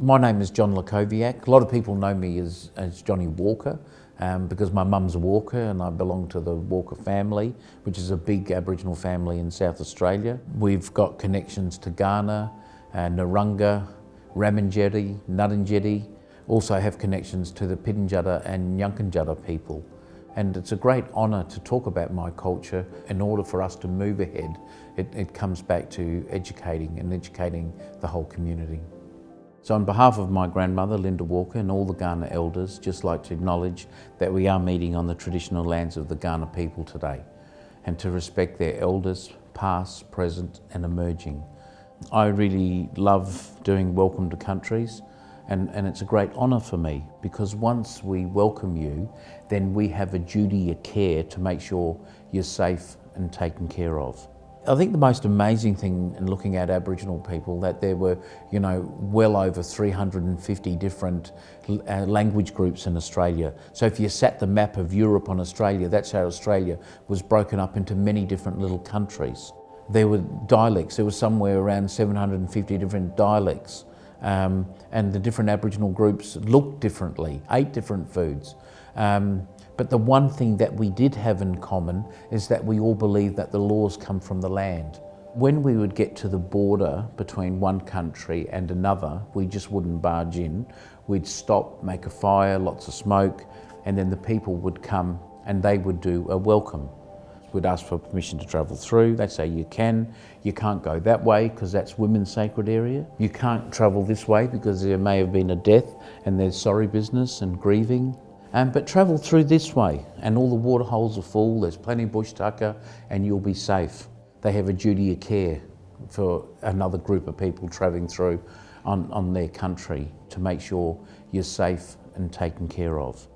My name is John Lakoviak. A lot of people know me as Johnny Walker because my mum's a Walker and I belong to the Walker family, which is a big Aboriginal family in South Australia. We've got connections to Ghana, Narungga, Ramanjeti, Nudinjeti. Also have connections to the Pitjantjatjara and Yankunytjatjara people. And it's a great honour to talk about my culture. In order for us to move ahead, it comes back to educating the whole community. So on behalf of my grandmother, Linda Walker, and all the Kaurna elders, just like to acknowledge that we are meeting on the traditional lands of the Kaurna people today, and to respect their elders, past, present and emerging. I really love doing Welcome to Countries, and it's a great honour for me, because once we welcome you, then we have a duty of care to make sure you're safe and taken care of. I think the most amazing thing in looking at Aboriginal people, that there were, well over 350 different language groups in Australia. So if you sat the map of Europe on Australia, that's how Australia was broken up into many different little countries. There were dialects, there was somewhere around 750 different dialects. And the different Aboriginal groups looked differently, ate different foods. But the one thing that we did have in common is that we all believed that the laws come from the land. When we would get to the border between one country and another, we just wouldn't barge in. We'd stop, make a fire, lots of smoke, and then the people would come and they would do a welcome. We'd ask for permission to travel through. They'd say you can't go that way because that's women's sacred area. You can't travel this way because there may have been a death and there's sorry business and grieving. But travel through this way and all the water holes are full, there's plenty of bush tucker and you'll be safe. They have a duty of care for another group of people travelling through on their country to make sure you're safe and taken care of.